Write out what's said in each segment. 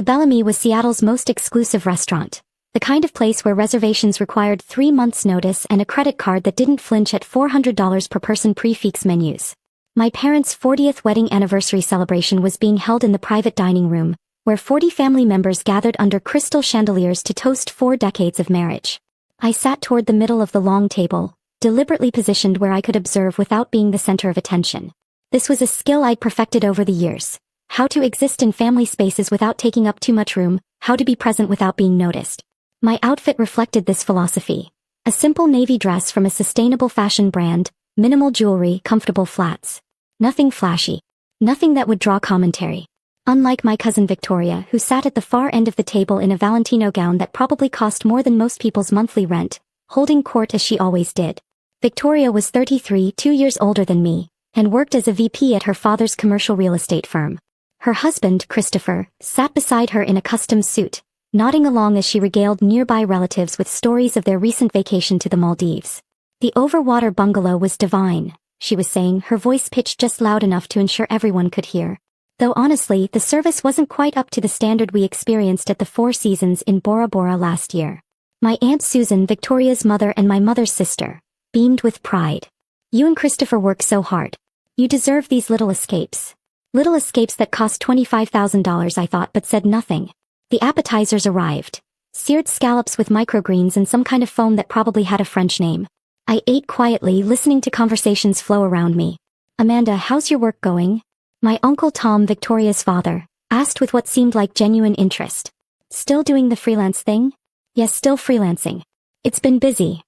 The Bellamy was Seattle's most exclusive restaurant. The kind of place where reservations required 3 months' notice and a credit card that didn't flinch at $400 per person prix-fixe menus. My parents' 40th wedding anniversary celebration was being held in the private dining room, where 40 family members gathered under crystal chandeliers to toast 4 decades of marriage. I sat toward the middle of the long table, deliberately positioned where I could observe without being the center of attention. This was a skill I'd perfected over the years. How to exist in family spaces without taking up too much room, how to be present without being noticed. My outfit reflected this philosophy. A simple navy dress from a sustainable fashion brand, minimal jewelry, comfortable flats. Nothing flashy. Nothing that would draw commentary. Unlike my cousin Victoria, who sat at the far end of the table in a Valentino gown that probably cost more than most people's monthly rent, holding court as she always did. Victoria was 33, 2 years older than me, and worked as a VP at her father's commercial real estate firm. Her husband, Christopher, sat beside her in a custom suit, nodding along as she regaled nearby relatives with stories of their recent vacation to the Maldives. The overwater bungalow was divine, she was saying, her voice pitched just loud enough to ensure everyone could hear. Though honestly, the service wasn't quite up to the standard we experienced at the Four Seasons in Bora Bora last year. My Aunt Susan, Victoria's mother and my mother's sister, beamed with pride. You and Christopher work so hard. You deserve these little escapes. Little escapes that cost $25,000, I thought, but said nothing. The appetizers arrived. Seared scallops with microgreens and some kind of foam that probably had a French name. I ate quietly, listening to conversations flow around me. Amanda, how's your work going? My Uncle Tom, Victoria's father, asked with what seemed like genuine interest. Still doing the freelance thing? Yes, still freelancing. It's been busy.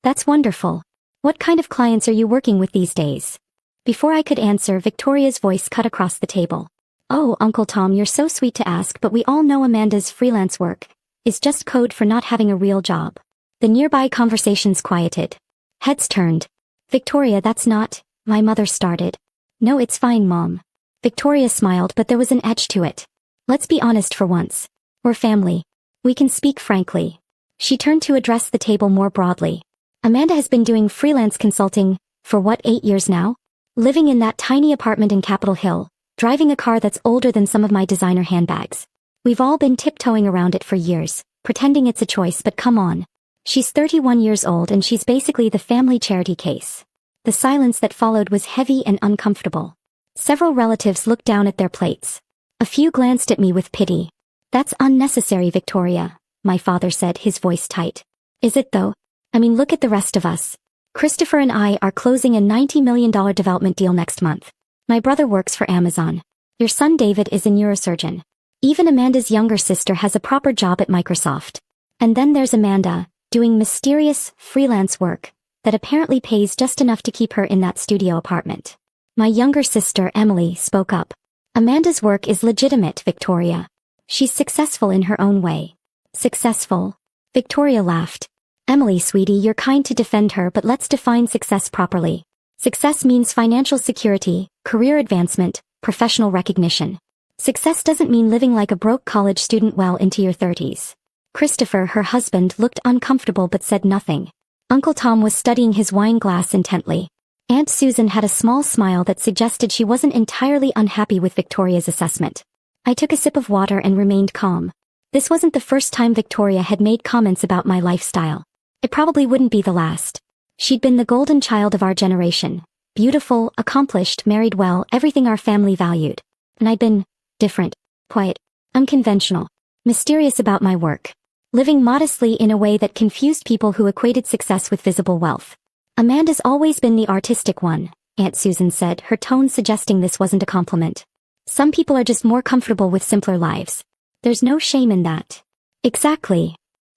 That's wonderful. What kind of clients are you working with these days? Before I could answer, Victoria's voice cut across the table. Oh, Uncle Tom, you're so sweet to ask, but we all know Amanda's freelance work is just code for not having a real job. The nearby conversations quieted. Heads turned. Victoria, that's not, my mother started. No, it's fine, Mom. Victoria smiled, but there was an edge to it. Let's be honest for once. We're family. We can speak frankly. She turned to address the table more broadly. Amanda has been doing freelance consulting for what, 8 years now? Living in that tiny apartment in Capitol Hill, driving a car that's older than some of my designer handbags. We've all been tiptoeing around it for years, pretending it's a choice, but come on. She's 31 years old and she's basically the family charity case. The silence that followed was heavy and uncomfortable. Several relatives looked down at their plates. A few glanced at me with pity. That's unnecessary, Victoria, my father said, his voice tight. Is it though? I mean, look at the rest of us. Christopher and I are closing a $90 million development deal next month. My brother works for Amazon. Your son David is a neurosurgeon. Even Amanda's younger sister has a proper job at Microsoft. And then there's Amanda, doing mysterious, freelance work that apparently pays just enough to keep her in that studio apartment. My younger sister, Emily, spoke up. Amanda's work is legitimate, Victoria. She's successful in her own way. Successful? Victoria laughed. Emily, sweetie, you're kind to defend her, but let's define success properly. Success means financial security, career advancement, professional recognition. Success doesn't mean living like a broke college student well into your 30s. Christopher, her husband, looked uncomfortable but said nothing. Uncle Tom was studying his wine glass intently. Aunt Susan had a small smile that suggested she wasn't entirely unhappy with Victoria's assessment. I took a sip of water and remained calm. This wasn't the first time Victoria had made comments about my lifestyle. It probably wouldn't be the last. She'd been the golden child of our generation. Beautiful, accomplished, married well, everything our family valued. And I'd been different, quiet, unconventional, mysterious about my work. Living modestly in a way that confused people who equated success with visible wealth. Amanda's always been the artistic one, Aunt Susan said, her tone suggesting this wasn't a compliment. Some people are just more comfortable with simpler lives. There's no shame in that. Exactly.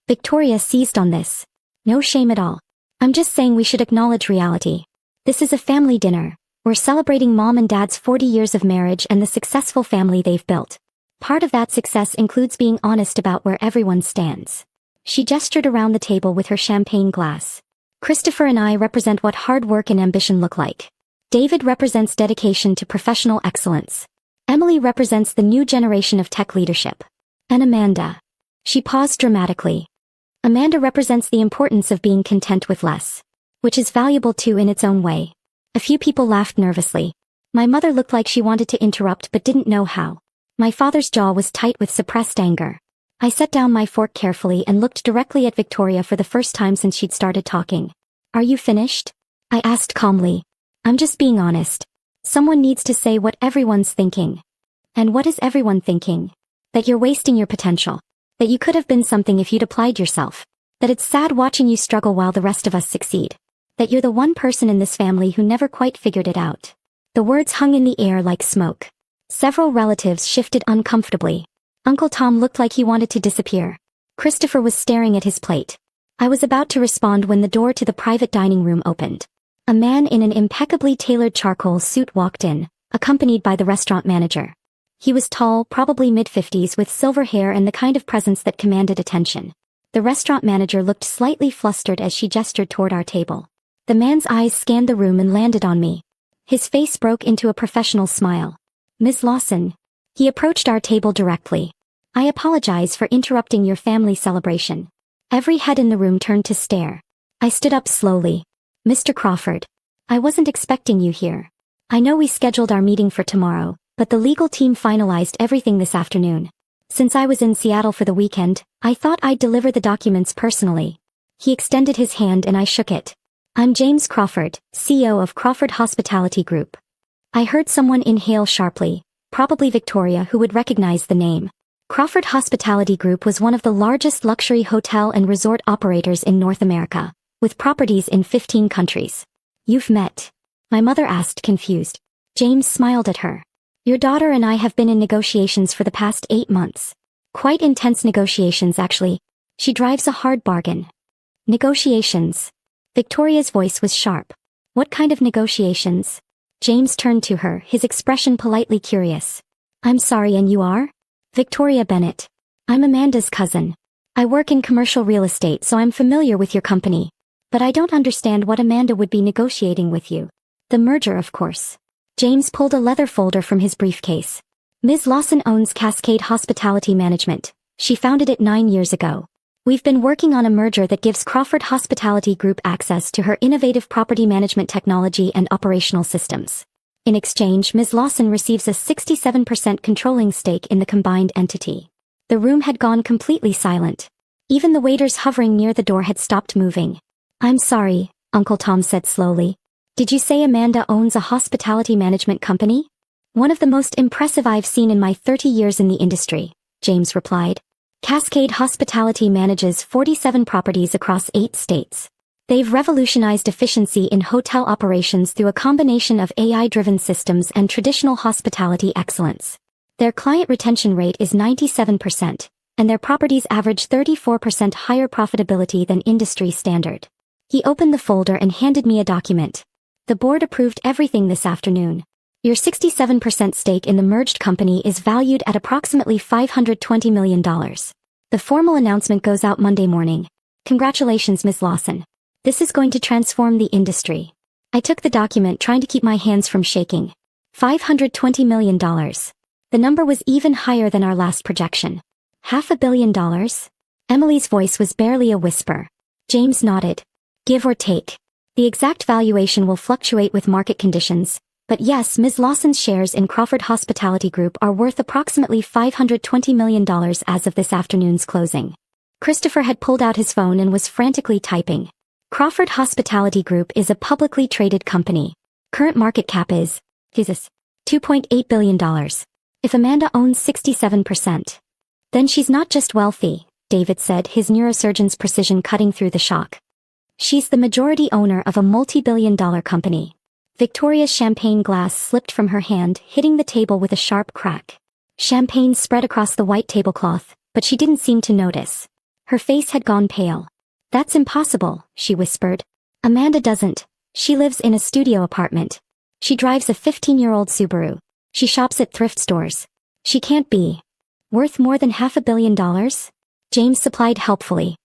Victoria seized on this. No shame at all. I'm just saying we should acknowledge reality. This is a family dinner. We're celebrating Mom and Dad's 40 years of marriage and the successful family they've built. Part of that success includes being honest about where everyone stands. She gestured around the table with her champagne glass. Christopher and I represent what hard work and ambition look like. David represents dedication to professional excellence. Emily represents the new generation of tech leadership. And Amanda. She paused dramatically. Amanda represents the importance of being content with less. Which is valuable too in its own way. A few people laughed nervously. My mother looked like she wanted to interrupt but didn't know how. My father's jaw was tight with suppressed anger. I set down my fork carefully and looked directly at Victoria for the first time since she'd started talking. Are you finished? I asked calmly. I'm just being honest. Someone needs to say what everyone's thinking. And what is everyone thinking? That you're wasting your potential. That you could have been something if you'd applied yourself. That it's sad watching you struggle while the rest of us succeed. That you're the one person in this family who never quite figured it out. The words hung in the air like smoke. Several relatives shifted uncomfortably. Uncle Tom looked like he wanted to disappear. Christopher was staring at his plate. I was about to respond when the door to the private dining room opened. A man in an impeccably tailored charcoal suit walked in, accompanied by the restaurant manager. He was tall, probably mid-50s, with silver hair and the kind of presence that commanded attention. The restaurant manager looked slightly flustered as she gestured toward our table. The man's eyes scanned the room and landed on me. His face broke into a professional smile. Ms. Lawson. He approached our table directly. I apologize for interrupting your family celebration. Every head in the room turned to stare. I stood up slowly. Mr. Crawford. I wasn't expecting you here. I know we scheduled our meeting for tomorrow, but the legal team finalized everything this afternoon. Since I was in Seattle for the weekend, I thought I'd deliver the documents personally. He extended his hand and I shook it. I'm James Crawford, CEO of Crawford Hospitality Group. I heard someone inhale sharply, probably Victoria, who would recognize the name. Crawford Hospitality Group was one of the largest luxury hotel and resort operators in North America, with properties in 15 countries. You've met? My mother asked, confused. James smiled at her. Your daughter and I have been in negotiations for the past 8 months. Quite intense negotiations, actually. She drives a hard bargain. Negotiations. Victoria's voice was sharp. What kind of negotiations? James turned to her, his expression politely curious. I'm sorry, and you are? Victoria Bennett. I'm Amanda's cousin. I work in commercial real estate, so I'm familiar with your company. But I don't understand what Amanda would be negotiating with you. The merger, of course. James pulled a leather folder from his briefcase. Ms. Lawson owns Cascade Hospitality Management. She founded it 9 years ago. We've been working on a merger that gives Crawford Hospitality Group access to her innovative property management technology and operational systems. In exchange, Ms. Lawson receives a 67% controlling stake in the combined entity. The room had gone completely silent. Even the waiters hovering near the door had stopped moving. I'm sorry, Uncle Tom said slowly. Did you say Amanda owns a hospitality management company? One of the most impressive I've seen in my 30 years in the industry, James replied. Cascade Hospitality manages 47 properties across 8 states. They've revolutionized efficiency in hotel operations through a combination of AI-driven systems and traditional hospitality excellence. Their client retention rate is 97%, and their properties average 34% higher profitability than industry standard. He opened the folder and handed me a document. The board approved everything this afternoon. Your 67% stake in the merged company is valued at approximately $520 million. The formal announcement goes out Monday morning. Congratulations, Ms. Lawson. This is going to transform the industry. I took the document, trying to keep my hands from shaking. $520 million. The number was even higher than our last projection. $500 million? Emily's voice was barely a whisper. James nodded. Give or take. The exact valuation will fluctuate with market conditions. But yes, Ms. Lawson's shares in Crawford Hospitality Group are worth approximately $520 million as of this afternoon's closing. Christopher had pulled out his phone and was frantically typing. Crawford Hospitality Group is a publicly traded company. Current market cap is $2.8 billion. If Amanda owns 67%, then she's not just wealthy, David said, his neurosurgeon's precision cutting through the shock. She's the majority owner of a multi-billion-dollar company. Victoria's champagne glass slipped from her hand, hitting the table with a sharp crack. Champagne spread across the white tablecloth, but she didn't seem to notice. Her face had gone pale. That's impossible, she whispered. Amanda doesn't. She lives in a studio apartment. She drives a 15-year-old Subaru. She shops at thrift stores. She can't be worth more than $500 million? James supplied helpfully.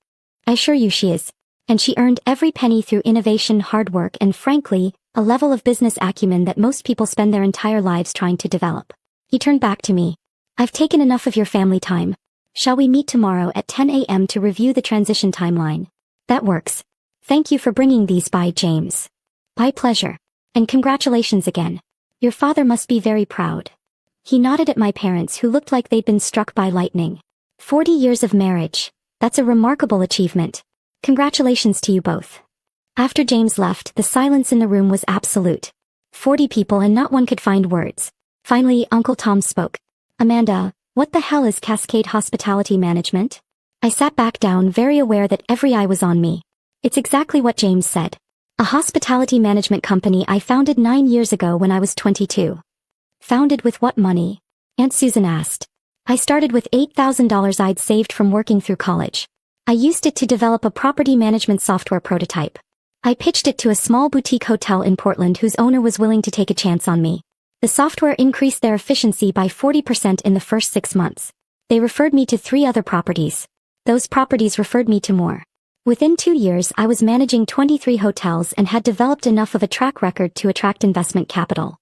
I assure you she is. And she earned every penny through innovation, hard work, and frankly, a level of business acumen that most people spend their entire lives trying to develop. He turned back to me. I've taken enough of your family time. Shall we meet tomorrow at 10 a.m. to review the transition timeline? That works. Thank you for bringing these by, James. My pleasure. And congratulations again. Your father must be very proud. He nodded at my parents who looked like they'd been struck by lightning. 40 years of marriage. That's a remarkable achievement. Congratulations to you both. After James left, the silence in the room was absolute. 40 people and not one could find words. Finally, Uncle Tom spoke. Amanda, what the hell is Cascade Hospitality Management? I sat back down, very aware that every eye was on me. It's exactly what James said. A hospitality management company I founded 9 years ago when I was 22. Founded with what money? Aunt Susan asked. I started with $8,000 I'd saved from working through college. I used it to develop a property management software prototype. I pitched it to a small boutique hotel in Portland whose owner was willing to take a chance on me. The software increased their efficiency by 40% in the first 6 months. They referred me to 3 other properties. Those properties referred me to more. Within 2 years, I was managing 23 hotels and had developed enough of a track record to attract investment capital.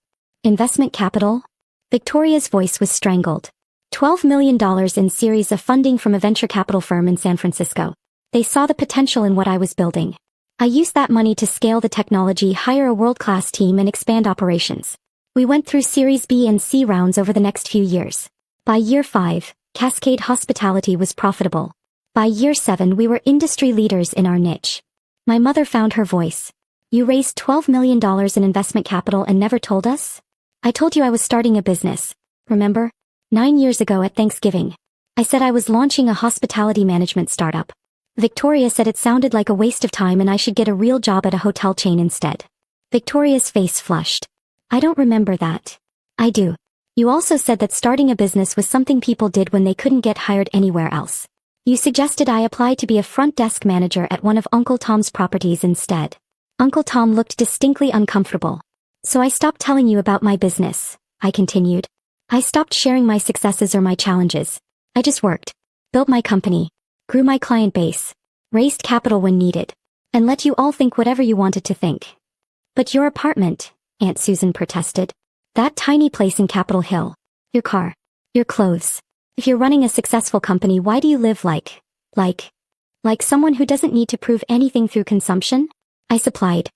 Investment capital? Victoria's voice was strangled. $12 million in series of funding from a venture capital firm in San Francisco. They saw the potential in what I was building. I used that money to scale the technology, hire a world-class team, and expand operations. We went through Series B and C rounds over the next few years. By year 5, Cascade Hospitality was profitable. By year 7, we were industry leaders in our niche. My mother found her voice. You raised $12 million in investment capital and never told us? I told you I was starting a business. Remember? 9 years ago at Thanksgiving. I said I was launching a hospitality management startup. Victoria said it sounded like a waste of time and I should get a real job at a hotel chain instead. Victoria's face flushed. I don't remember that. I do. You also said that starting a business was something people did when they couldn't get hired anywhere else. You suggested I apply to be a front desk manager at one of Uncle Tom's properties instead. Uncle Tom looked distinctly uncomfortable. So I stopped telling you about my business, I continued. I stopped sharing my successes or my challenges. I just worked, built my company, grew my client base, raised capital when needed, and let you all think whatever you wanted to think. But your apartment, Aunt Susan protested. That tiny place in Capitol Hill. Your car. Your clothes. If you're running a successful company, why do you live like someone who doesn't need to prove anything through consumption? I supplied.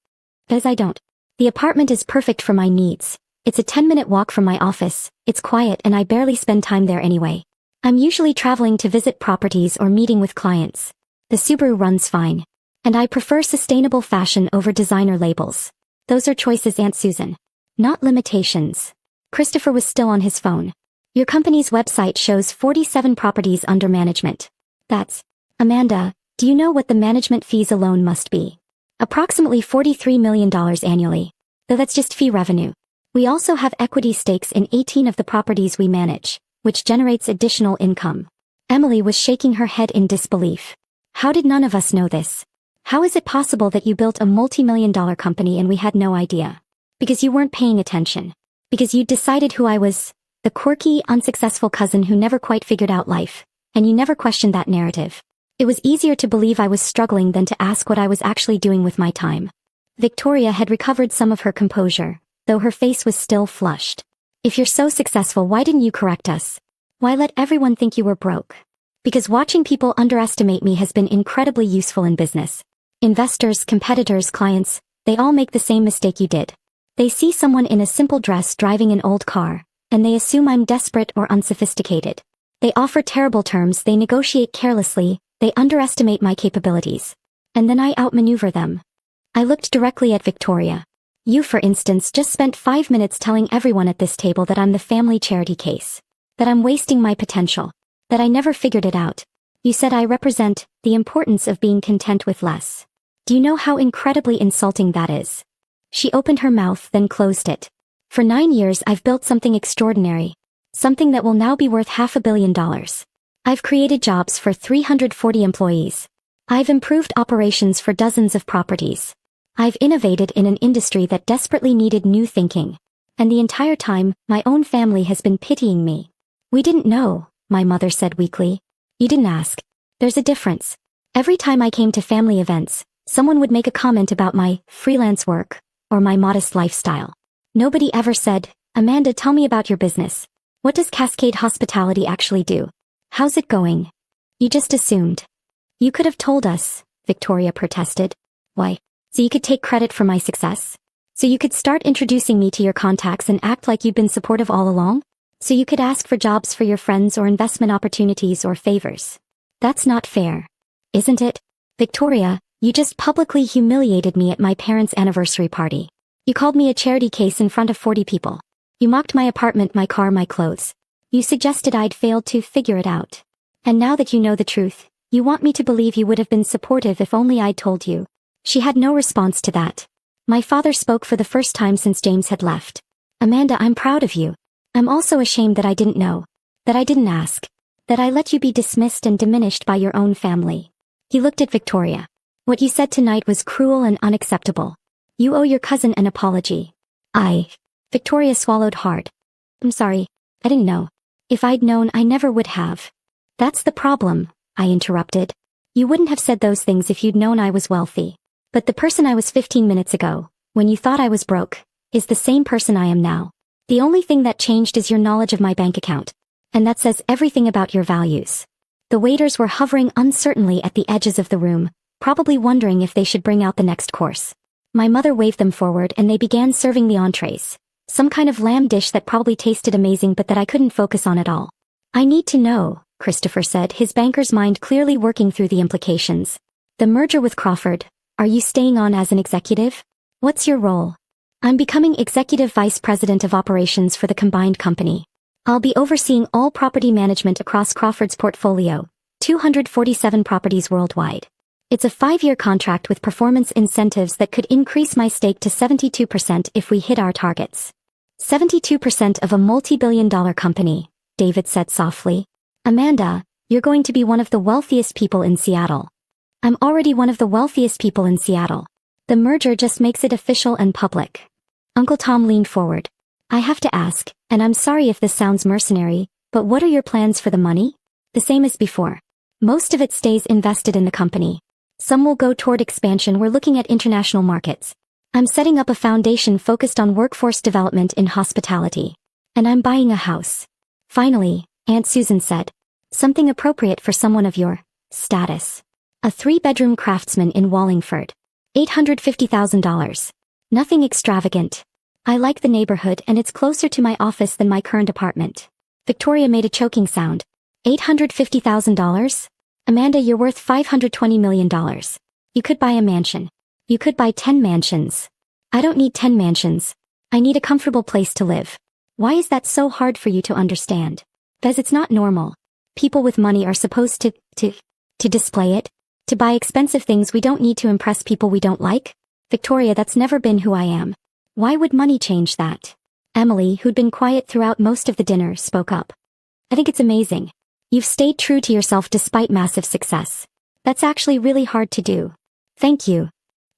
Because I don't. The apartment is perfect for my needs. It's a 10-minute walk from my office, it's quiet and I barely spend time there anyway. I'm usually traveling to visit properties or meeting with clients. The Subaru runs fine. And I prefer sustainable fashion over designer labels. Those are choices, Aunt Susan. Not limitations. Christopher was still on his phone. Your company's website shows 47 properties under management. That's... Amanda, do you know what the management fees alone must be? Approximately $43 million annually. Though that's just fee revenue. We also have equity stakes in 18 of the properties we manage, which generates additional income. Emily was shaking her head in disbelief. How did none of us know this? How is it possible that you built a multi-million-dollar company and we had no idea? Because you weren't paying attention. Because you decided who I was, the quirky, unsuccessful cousin who never quite figured out life, and you never questioned that narrative. It was easier to believe I was struggling than to ask what I was actually doing with my time. Victoria had recovered some of her composure, though her face was still flushed. If you're so successful, why didn't you correct us? Why let everyone think you were broke? Because watching people underestimate me has been incredibly useful in business. Investors, competitors, clients, they all make the same mistake you did. They see someone in a simple dress driving an old car, and they assume I'm desperate or unsophisticated. They offer terrible terms, they negotiate carelessly, they underestimate my capabilities. And then I outmaneuver them. I looked directly at Victoria. You, for instance, just spent 5 minutes telling everyone at this table that I'm the family charity case. That I'm wasting my potential. That I never figured it out. You said I represent the importance of being content with less. Do you know how incredibly insulting that is? She opened her mouth, then closed it. For 9 years I've built something extraordinary. Something that will now be worth $500 million. I've created jobs for 340 employees. I've improved operations for dozens of properties. I've innovated in an industry that desperately needed new thinking. And the entire time, my own family has been pitying me. We didn't know, my mother said weakly. You didn't ask. There's a difference. Every time I came to family events, someone would make a comment about my freelance work or my modest lifestyle. Nobody ever said, Amanda, tell me about your business. What does Cascade Hospitality actually do? How's it going? You just assumed. You could have told us, Victoria protested. Why? So you could take credit for my success? So you could start introducing me to your contacts and act like you'd been supportive all along? So you could ask for jobs for your friends or investment opportunities or favors. That's not fair. Isn't it? Victoria, you just publicly humiliated me at my parents' anniversary party. You called me a charity case in front of 40 people. You mocked my apartment, my car, my clothes. You suggested I'd failed to figure it out. And now that you know the truth, you want me to believe you would have been supportive if only I'd told you. She had no response to that. My father spoke for the first time since James had left. Amanda, I'm proud of you. I'm also ashamed that I didn't know. That I didn't ask. That I let you be dismissed and diminished by your own family. He looked at Victoria. What you said tonight was cruel and unacceptable. You owe your cousin an apology. Victoria swallowed hard. I'm sorry. I didn't know. If I'd known, I never would have. That's the problem, I interrupted. You wouldn't have said those things if you'd known I was wealthy. But the person I was 15 minutes ago, when you thought I was broke, is the same person I am now. The only thing that changed is your knowledge of my bank account. And that says everything about your values. The waiters were hovering uncertainly at the edges of the room, probably wondering if they should bring out the next course. My mother waved them forward and they began serving the entrees. Some kind of lamb dish that probably tasted amazing but that I couldn't focus on at all. I need to know, Christopher said, his banker's mind clearly working through the implications. The merger with Crawford, are you staying on as an executive? What's your role? I'm becoming Executive Vice President of Operations for the combined company. I'll be overseeing all property management across Crawford's portfolio, 247 properties worldwide. It's a 5-year contract with performance incentives that could increase my stake to 72% if we hit our targets. 72% of a multi-billion-dollar company, David said softly. Amanda, you're going to be one of the wealthiest people in Seattle. I'm already one of the wealthiest people in Seattle. The merger just makes it official and public. Uncle Tom leaned forward. I have to ask, and I'm sorry if this sounds mercenary, but what are your plans for the money? The same as before. Most of it stays invested in the company. Some will go toward expansion. We're looking at international markets. I'm setting up a foundation focused on workforce development in hospitality. And I'm buying a house. Finally, Aunt Susan said. Something appropriate for someone of your status. A 3-bedroom craftsman in Wallingford. $850,000. Nothing extravagant. I like the neighborhood and it's closer to my office than my current apartment. Victoria made a choking sound. $850,000? Amanda, you're worth $520 million. You could buy a mansion. You could buy 10 mansions. I don't need 10 mansions. I need a comfortable place to live. Why is that so hard for you to understand? Because it's not normal. People with money are supposed to display it. To buy expensive things we don't need to impress people we don't like? Victoria, that's never been who I am. Why would money change that? Emily, who'd been quiet throughout most of the dinner, spoke up. I think it's amazing. You've stayed true to yourself despite massive success. That's actually really hard to do. Thank you.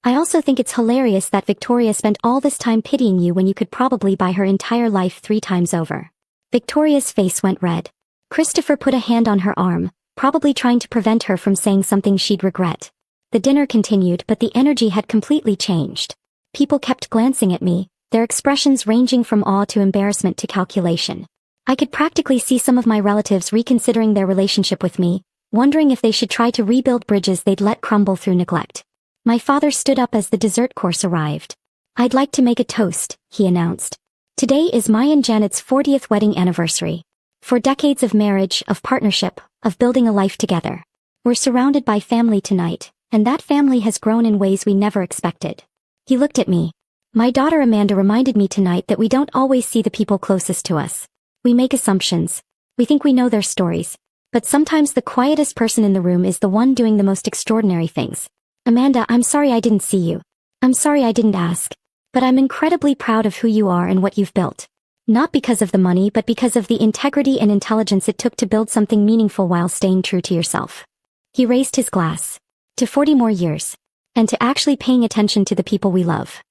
I also think it's hilarious that Victoria spent all this time pitying you when you could probably buy her entire life 3 times over. Victoria's face went red. Christopher put a hand on her arm, probably trying to prevent her from saying something she'd regret. The dinner continued, but the energy had completely changed. People kept glancing at me, their expressions ranging from awe to embarrassment to calculation. I could practically see some of my relatives reconsidering their relationship with me, wondering if they should try to rebuild bridges they'd let crumble through neglect. My father stood up as the dessert course arrived. I'd like to make a toast, he announced. Today is my and Janet's 40th wedding anniversary. For decades of marriage, of partnership, of building a life together. We're surrounded by family tonight, and that family has grown in ways we never expected. He looked at me. My daughter Amanda reminded me tonight that we don't always see the people closest to us. We make assumptions. We think we know their stories. But sometimes the quietest person in the room is the one doing the most extraordinary things. Amanda, I'm sorry I didn't see you. I'm sorry I didn't ask. But I'm incredibly proud of who you are and what you've built. Not because of the money but because of the integrity and intelligence it took to build something meaningful while staying true to yourself. He raised his glass. To 40 more years. And to actually paying attention to the people we love.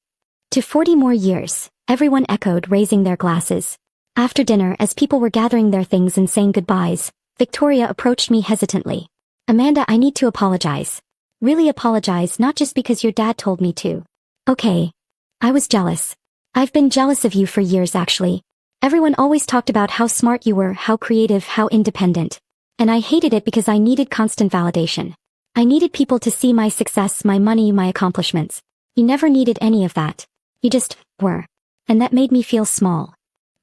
To 40 more years, everyone echoed, raising their glasses. After dinner, as people were gathering their things and saying goodbyes, Victoria approached me hesitantly. Amanda, I need to apologize. Really apologize, not just because your dad told me to. Okay. I was jealous. I've been jealous of you for years actually. Everyone always talked about how smart you were, how creative, how independent. And I hated it because I needed constant validation. I needed people to see my success, my money, my accomplishments. You never needed any of that. You just were. And that made me feel small.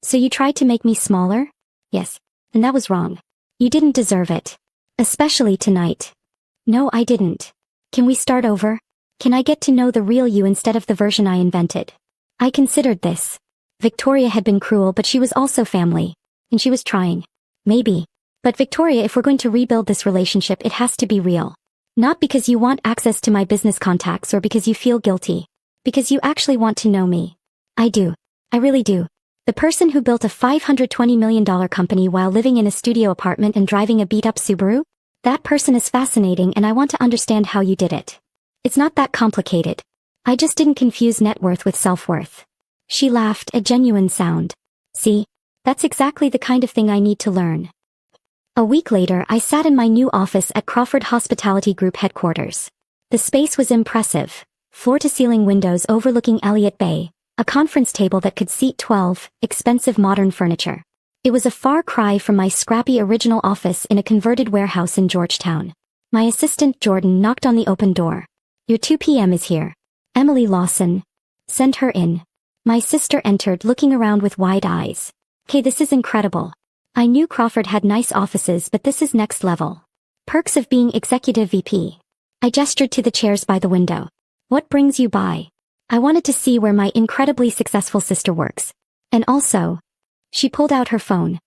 So you tried to make me smaller? Yes. And that was wrong. You didn't deserve it. Especially tonight. No, I didn't. Can we start over? Can I get to know the real you instead of the version I invented? I considered this. Victoria had been cruel, but she was also family. And she was trying. Maybe. But Victoria, if we're going to rebuild this relationship, it has to be real. Not because you want access to my business contacts or because you feel guilty. Because you actually want to know me. I do. I really do. The person who built a $520 million company while living in a studio apartment and driving a beat-up Subaru? That person is fascinating, and I want to understand how you did it. It's not that complicated. I just didn't confuse net worth with self-worth. She laughed, a genuine sound. See? That's exactly the kind of thing I need to learn. A week later, I sat in my new office at Crawford Hospitality Group headquarters. The space was impressive. Floor-to-ceiling windows overlooking Elliott Bay, a conference table that could seat 12, expensive modern furniture. It was a far cry from my scrappy original office in a converted warehouse in Georgetown. My assistant, Jordan, knocked on the open door. Your 2 p.m. is here. Emily Lawson. Send her in. My sister entered, looking around with wide eyes. Okay, this is incredible. I knew Crawford had nice offices, but this is next level. Perks of being executive VP. I gestured to the chairs by the window. What brings you by? I wanted to see where my incredibly successful sister works. And also, she pulled out her phone.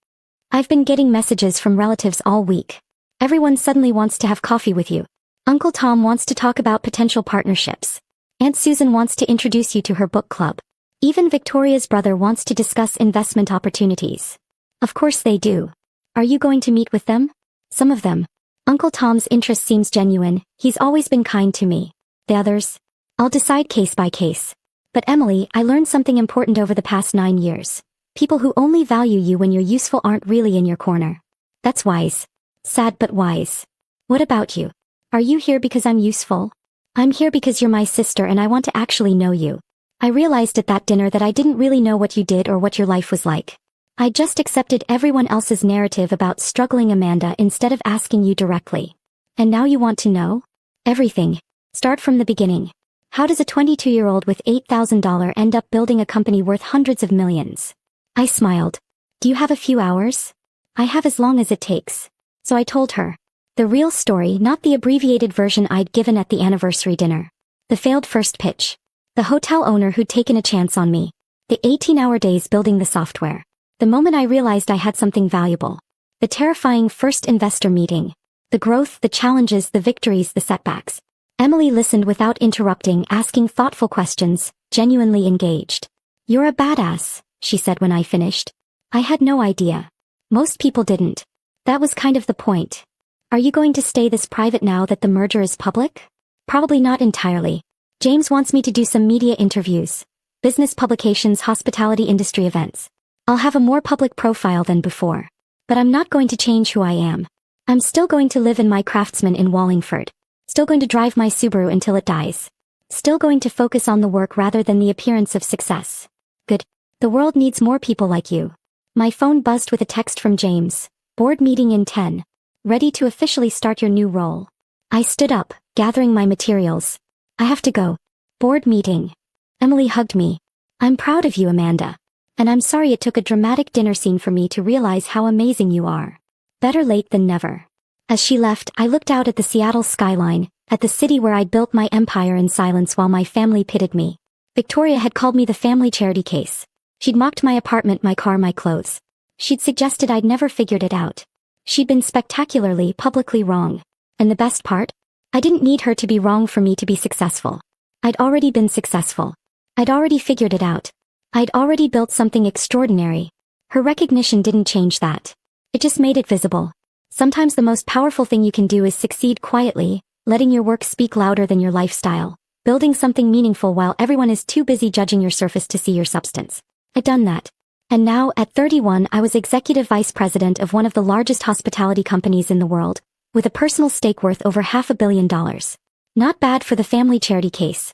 I've been getting messages from relatives all week. Everyone suddenly wants to have coffee with you. Uncle Tom wants to talk about potential partnerships. Aunt Susan wants to introduce you to her book club. Even Victoria's brother wants to discuss investment opportunities. Of course they do. Are you going to meet with them? Some of them. Uncle Tom's interest seems genuine. He's always been kind to me. The others? I'll decide case by case. But Emily, I learned something important over the past 9 years. People who only value you when you're useful aren't really in your corner. That's wise. Sad but wise. What about you? Are you here because I'm useful? I'm here because you're my sister and I want to actually know you. I realized at that dinner that I didn't really know what you did or what your life was like. I just accepted everyone else's narrative about struggling Amanda instead of asking you directly. And now you want to know? Everything. Start from the beginning. How does a 22-year-old with $8,000 end up building a company worth hundreds of millions? I smiled. Do you have a few hours? I have as long as it takes. So I told her. The real story, not the abbreviated version I'd given at the anniversary dinner. The failed first pitch. The hotel owner who'd taken a chance on me. The 18-hour days building the software. The moment I realized I had something valuable. The terrifying first investor meeting. The growth, the challenges, the victories, the setbacks. Emily listened without interrupting, asking thoughtful questions, genuinely engaged. You're a badass, she said when I finished. I had no idea. Most people didn't. That was kind of the point. Are you going to stay this private now that the merger is public? Probably not entirely. James wants me to do some media interviews. Business publications, hospitality industry events. I'll have a more public profile than before. But I'm not going to change who I am. I'm still going to live in my Craftsman in Wallingford. Still going to drive my Subaru until it dies. Still going to focus on the work rather than the appearance of success. Good. The world needs more people like you. My phone buzzed with a text from James. Board meeting in 10. Ready to officially start your new role. I stood up, gathering my materials. I have to go. Board meeting. Emily hugged me. I'm proud of you, Amanda. And I'm sorry it took a dramatic dinner scene for me to realize how amazing you are. Better late than never. As she left, I looked out at the Seattle skyline, at the city where I'd built my empire in silence while my family pitied me. Victoria had called me the family charity case. She'd mocked my apartment, my car, my clothes. She'd suggested I'd never figured it out. She'd been spectacularly, publicly wrong. And the best part? I didn't need her to be wrong for me to be successful. I'd already been successful. I'd already figured it out. I'd already built something extraordinary. Her recognition didn't change that. It just made it visible. Sometimes the most powerful thing you can do is succeed quietly, letting your work speak louder than your lifestyle, building something meaningful while everyone is too busy judging your surface to see your substance. I'd done that. And now, at 31, I was executive vice president of one of the largest hospitality companies in the world, with a personal stake worth over $500 million. Not bad for the family charity case.